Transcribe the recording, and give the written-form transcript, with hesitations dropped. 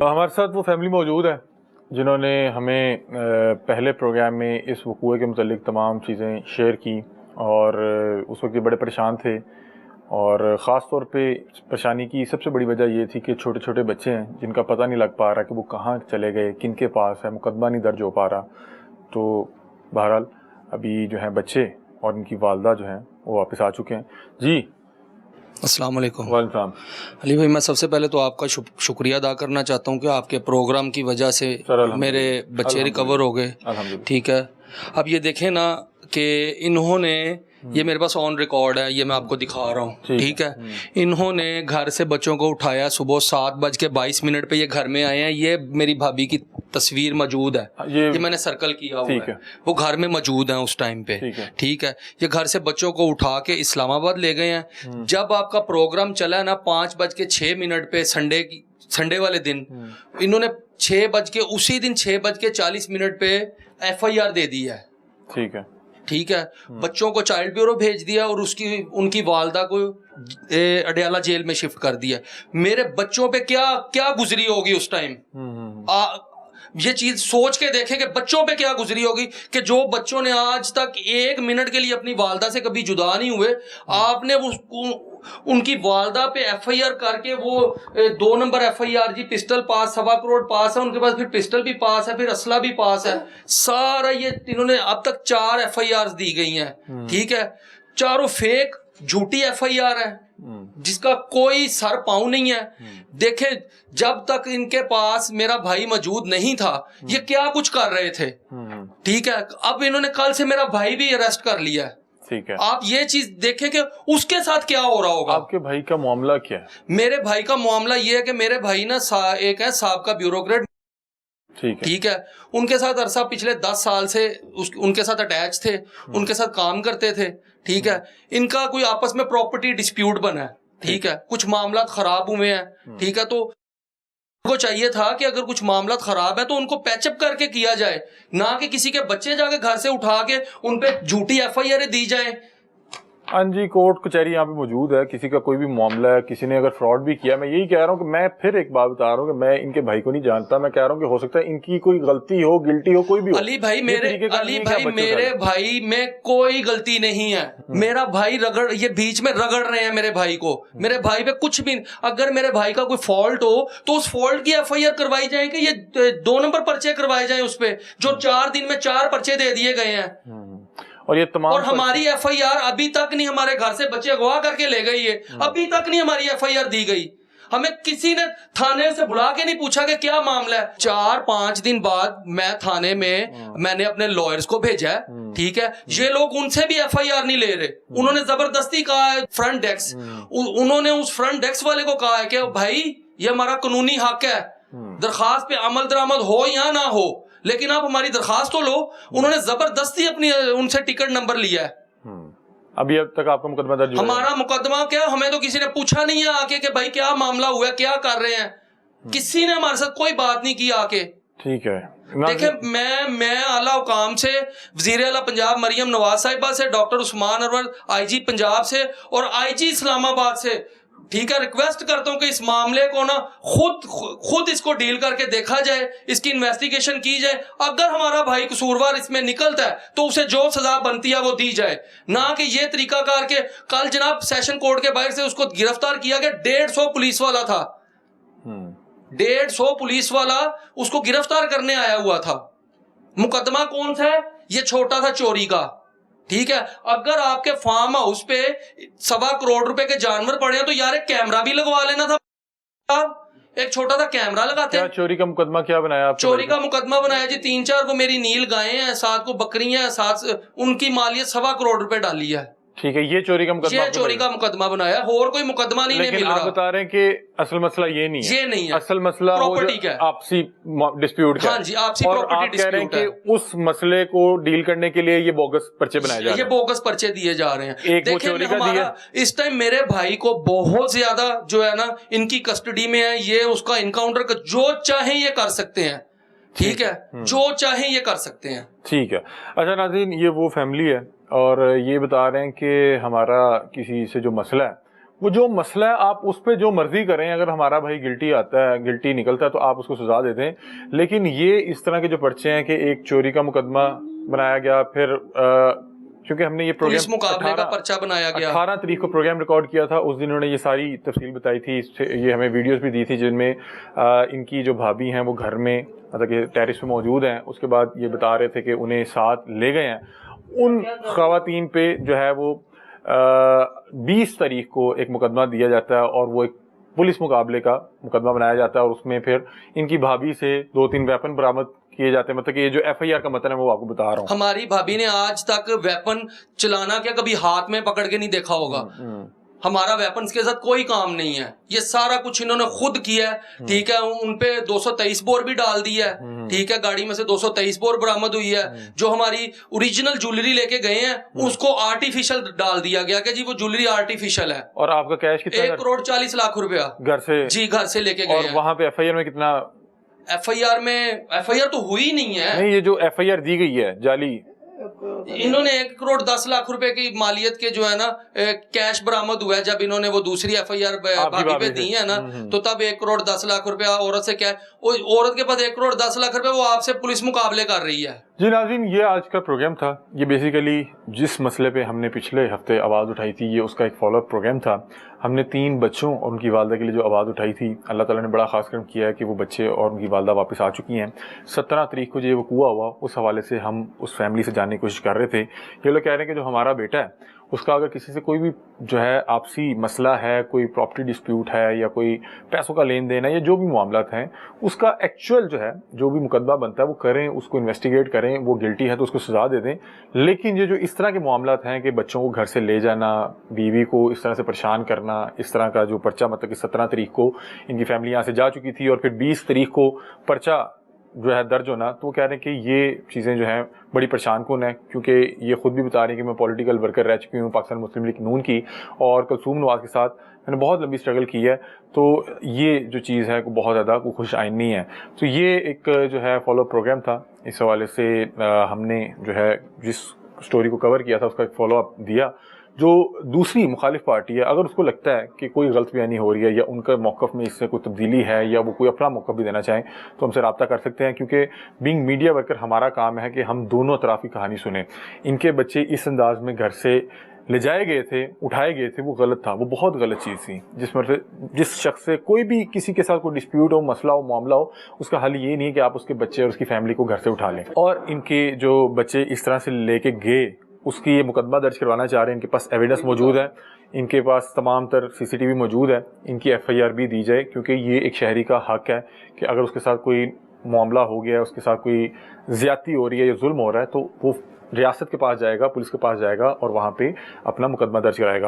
हमारे साथ वो फैमिली मौजूद है जिन्होंने हमें पहले प्रोग्राम में इस वकूए के मुतालिक तमाम चीज़ें शेयर की और उस वक्त ये बड़े परेशान थे। और ख़ास तौर पे परेशानी की सबसे बड़ी वजह ये थी कि छोटे छोटे बच्चे हैं जिनका पता नहीं लग पा रहा कि वो कहाँ चले गए, किन के पास है, मुकदमा नहीं दर्ज हो पा रहा। तो बहरहाल अभी जो है बच्चे और इनकी वालदा जो हैं वो वापस आ चुके हैं। जी अस्सलाम वालेकुम। वालेकुम। अली भाई, मैं सबसे पहले तो आपका शुक्रिया अदा करना चाहता हूँ कि आपके प्रोग्राम की वजह से मेरे बच्चे रिकवर हो गए। ठीक है, अब ये देखें ना कि इन्होंने, ये मेरे पास ऑन रिकॉर्ड है, ये मैं आपको दिखा रहा हूँ। ठीक है, इन्होंने घर से बच्चों को उठाया सुबह 7:22 पे ये घर में आए हैं। ये मेरी भाभी की तस्वीर मौजूद है, ये मैंने सर्कल किया हुआ है, वो घर में मौजूद है उस टाइम पे। ठीक है, ये घर से बच्चों को उठा के इस्लामाबाद ले गए हैं। जब आपका प्रोग्राम चला है ना 5:06 पे संडे वाले दिन, इन्होंने 6 उसी दिन 6:40 पे FIR दे दी है। ठीक है, बच्चों को चाइल्ड ब्यूरो भेज दिया और उनकी वालदा को अडयाला जेल में शिफ्ट कर दिया। मेरे बच्चों पे क्या क्या गुजरी होगी उस टाइम। ये चीज सोच के देखें कि बच्चों पे क्या गुजरी होगी कि जो बच्चों ने आज तक 1 मिनट के लिए अपनी वालदा से कभी जुदा नहीं हुए, आपने उनकी वालदा पे FIR करके, वो 2 नंबर FIR जी, पिस्टल पास, 1.25 करोड़ पास है उनके पास, फिर पिस्टल भी पास है, फिर असला भी पास है, सारा ये इन्होंने अब तक 4 FIR दी गई हैं। ठीक है, चारों फेक झूठी FIR है जिसका कोई सर पाँव नहीं है। देखे, जब तक इनके पास मेरा भाई मौजूद नहीं था ये क्या कुछ कर रहे थे। ठीक है, अब इन्होंने कल से मेरा भाई भी अरेस्ट कर लिया है। ठीक है, आप ये चीज देखें कि उसके साथ क्या हो रहा होगा। आपके भाई का मामला क्या है? मेरे भाई का मामला ये है कि मेरे भाई ना एक है साहब का ब्यूरोक्रेट। ठीक है, उनके साथ अरसा पिछले 10 साल से उनके साथ अटैच थे, उनके साथ काम करते थे। ठीक है, इनका कोई आपस में प्रॉपर्टी डिस्प्यूट बना है। ठीक है, कुछ मामला खराब हुए हैं। ठीक है, तो उनको चाहिए था कि अगर कुछ मामला खराब है तो उनको पैचअप करके किया जाए, ना कि किसी के बच्चे जाके घर से उठा के उनपे झूठी FIR दी जाए। हाँ जी, कोर्ट कचहरी यहाँ पे मौजूद है। किसी का कोई भी मामला है, किसी ने अगर फ्रॉड भी किया, मैं यही कह रहा हूँ कि मैं फिर एक बात बता रहा हूँ कि मैं इनके भाई को नहीं जानता। मैं कह रहा हूँ कि हो सकता है इनकी कोई गलती हो, गिल्टी हो, कोई भी हो। अली भाई मेरे भाई में कोई गलती नहीं है। मेरा भाई ये बीच में रगड़ रहे हैं मेरे भाई को। मेरे भाई पे कुछ भी, अगर मेरे भाई का कोई फॉल्ट हो तो उस फॉल्ट की FIR करवाई जाए कि ये 2 नंबर पर्चे करवाए जाए उस पे, जो 4 दिन में 4 पर्चे दे दिए गए हैं। और ये तमाम, और हमारी FIR अभी तक नहीं, हमारे घर से बच्चे अगवा करके ले गई है, अभी तक नहीं हमारी FIR दी गई। हमें किसी ने थाने से बुला के नहीं पूछा कि क्या मामला है। 4-5 दिन बाद मैं थाने में, मैंने अपने लॉयर्स को भेजा है। ठीक है, ये लोग उनसे भी FIR नहीं ले रहे। उन्होंने जबरदस्ती कहा है फ्रंट डेस्क, उन्होंने उस फ्रंट डेस्क वाले को कहा है कि भाई ये हमारा कानूनी हक है, दरखास्त पे अमल दरामद हो या ना हो, लेकिन आप हमारी दरखास्त तो लो। उन्होंने जबरदस्ती अपनी उनसे टिकट नंबर लिया है। अभी अब तक आपका मुकदमा दर्ज? हमारा मुकदमा क्या, हमें तो किसी ने पूछा नहीं है आके कि भाई क्या मामला हुआ, क्या कर रहे हैं। किसी ने हमारे साथ कोई बात नहीं की आके। ठीक है, देखे, मैं आला हुकाम से, वजीर आला पंजाब मरियम नवाज साहिबा से, डॉक्टर उस्मान अनवर IG पंजाब से और IG इस्लामाबाद से, ठीक है, रिक्वेस्ट करता हूं कि इस मामले को ना खुद इसको डील करके देखा जाए, इसकी इन्वेस्टिगेशन की जाए। अगर हमारा भाई कसूरवार इसमें निकलता है तो उसे जो सजा बनती है वो दी जाए, ना कि ये तरीका करके। कल जनाब सेशन कोर्ट के बाहर से उसको गिरफ्तार किया गया, 150 पुलिस वाला था, 150 पुलिस वाला उसको गिरफ्तार करने आया हुआ था। मुकदमा कौन सा है? ये छोटा था चोरी का। ठीक है, अगर आपके फार्म हाउस पे 1.25 करोड़ रुपए के जानवर पड़े हैं तो यार एक कैमरा भी लगवा लेना था। एक छोटा सा कैमरा लगाते। क्या चोरी का मुकदमा क्या बनाया आपने? चोरी का मुकदमा बनाया जी, 3-4 को मेरी नील गायें हैं, 7 को बकरियां हैं, 7 उनकी मालियत 1.25 करोड़ रुपए डाली है। ठीक है, ये चोरी का मुकदमा, ये चोरी का मुकदमा बनाया, और कोई मुकदमा नहीं मिल रहा। आप बता रहे हैं कि असल मसला ये नहीं है। ये नहीं है, असल मसला प्रॉपर्टी का, आपसी डिस्प्यूट का। हाँ जी, आपसी प्रॉपर्टी डिस्प्यूट है। उस मसले को डील करने के लिए ये बोगस पर्चे बनाए जा रहे हैं, ये बोगस पर्चे दिए जा रहे हैं। एक वो चोरी का दिया। इस टाइम मेरे भाई को बहुत ज्यादा जो है ना इनकी कस्टडी में है, ये उसका इनकाउंटर का जो चाहे ये कर सकते हैं। ठीक है, जो चाहे ये कर सकते हैं। ठीक है, अच्छा नाज़रीन, ये वो फैमिली है और ये बता रहे हैं कि हमारा किसी से जो मसला है वो जो मसला है आप उस पर जो मर्जी करें, अगर हमारा भाई गिल्टी आता है, गिल्टी निकलता है तो आप उसको सजा दे दें। लेकिन ये इस तरह के जो पर्चे हैं कि एक चोरी का मुकदमा बनाया गया, फिर क्योंकि हमने ये पुलिस मुकाबले का पर्चा बनाया गया, 18 तारीख को प्रोग्राम रिकॉर्ड किया था, उस दिन उन्होंने ये सारी तफसील बताई थी, ये हमें वीडियोस भी दी थी जिनमें इनकी जो भाभी हैं वो घर में मतलब कि टेरिस पे मौजूद हैं। उसके बाद ये बता रहे थे कि उन्हें साथ ले गए हैं। उन खवातीन पे जो है वो 20 तारीख को एक मुकदमा दिया जाता है और वो एक पुलिस मुकाबले का मुकदमा बनाया जाता है और उसमें फिर इनकी भाभी से 2-3 वेपन बरामद किए जाते हैं। मतलब कि ये जो FIR का मतलब है वो आपको बता रहा हूँ। हमारी भाभी ने आज तक वेपन चलाना क्या कभी हाथ में पकड़ के नहीं देखा होगा। हमारा वेपन्स के साथ कोई काम नहीं है, ये सारा कुछ इन्होंने खुद किया है। ठीक है, उनपे 223 बोर भी डाल दिया है। ठीक है, गाड़ी में से 223 बोर बरामद हुई है। जो हमारी ओरिजिनल ज्वेलरी लेके गए हैं उसको आर्टिफिशियल डाल दिया गया कि जी वो ज्वेलरी आर्टिफिशियल है। और आपका कैश कितना? 1 करोड़ 40 लाख रुपया घर से, जी घर से लेके गए। और वहां पे FIR में कितना? FIR तो हुई नहीं है। नहीं, ये जो FIR दी गई है जाली, इन्होंने 1 करोड़ 10 लाख रुपए की मालियत के जो है ना कैश बरामद हुआ है। जब इन्होंने वो दूसरी FIR भाभी पे दी है ना तो तब 1 करोड़ 10 लाख रुपया औरत से, क्या औरत के पास 1 करोड़ 10 लाख रुपए वो आपसे पुलिस मुकाबले कर रही है। जी नाज़रीन, ये आज का प्रोग्राम था। ये बेसिकली जिस मसले पे हमने पिछले हफ्ते आवाज़ उठाई थी, ये उसका एक फॉलोअप प्रोग्राम था। हमने 3 बच्चों और उनकी वालदा के लिए जो आवाज़ उठाई थी, अल्लाह ताला ने बड़ा खास करम किया है कि वो बच्चे और उनकी वालदा वापस आ चुकी हैं। 17 तारीख को जो ये वकूआ हुआ, उस हवाले से हम उस फैमिली से जानने की कोशिश कर रहे थे। ये लोग कह रहे हैं कि जो हमारा बेटा है उसका अगर किसी से कोई भी जो है आपसी मसला है, कोई प्रॉपर्टी डिस्प्यूट है या कोई पैसों का लेन देन है या जो भी मामलात हैं, उसका एक्चुअल जो है जो भी मुकदमा बनता है वो करें, उसको इन्वेस्टिगेट करें। वो गिल्टी है तो उसको सजा दे दें। लेकिन ये जो इस तरह के मामलात हैं कि बच्चों को घर से ले जाना, बीवी को इस तरह से परेशान करना, इस तरह का जो पर्चा, मतलब कि 17 तारीख को इनकी फैमिली यहाँ से जा चुकी थी और फिर 20 तारीख को पर्चा जो है दर्ज होना, तो वो कह रहे हैं कि ये चीज़ें जो हैं बड़ी परेशान कौन है। क्योंकि ये खुद भी बता रही हैं कि मैं पॉलिटिकल वर्कर रह चुकी हूँ पाकिस्तान मुस्लिम लीग नून की, और कुलसूम नवाज के साथ मैंने बहुत लंबी स्ट्रगल की है। तो ये जो चीज़ है वो बहुत ज़्यादा खुश आइन नहीं है। तो ये एक जो है फॉलो प्रोग्राम था। इस हवाले से हमने जो है जिस स्टोरी को कवर किया था उसका एक फॉलो अप दिया। जो दूसरी मुखालिफ पार्टी है, अगर उसको लगता है कि कोई गलत बयानी हो रही है या उनका मौक़िफ़ में इससे कोई तब्दीली है या वो कोई अपना मौक़िफ़ भी देना चाहें तो हमसे रब्ता कर सकते हैं। क्योंकि बीइंग मीडिया वर्कर हमारा काम है कि हम दोनों तरफ की कहानी सुने। इनके बच्चे इस अंदाज में घर से ले जाए गए थे, उठाए गए थे, वो गलत था, वो बहुत गलत चीज़ थी। जिस शख्स से कोई भी किसी के साथ कोई डिस्प्यूट हो, मसला हो, मामला हो, उसका हल ये नहीं है कि आप उसके बच्चे और उसकी फैमिली को घर से उठा लें। और इनके जो बच्चे इस तरह से लेके गए उसकी ये मुकदमा दर्ज करवाना चाह रहे हैं। इनके पास एविडेंस मौजूद है, इनके पास तमाम तर CCTV मौजूद है। इनकी FIR भी दी जाए क्योंकि ये एक शहरी का हक है कि अगर उसके साथ कोई मामला हो गया है, उसके साथ कोई ज़्यादती हो रही है या जुल्म हो रहा है तो वो रियासत के पास जाएगा, पुलिस के पास जाएगा और वहाँ पे अपना मुकदमा दर्ज कराएगा।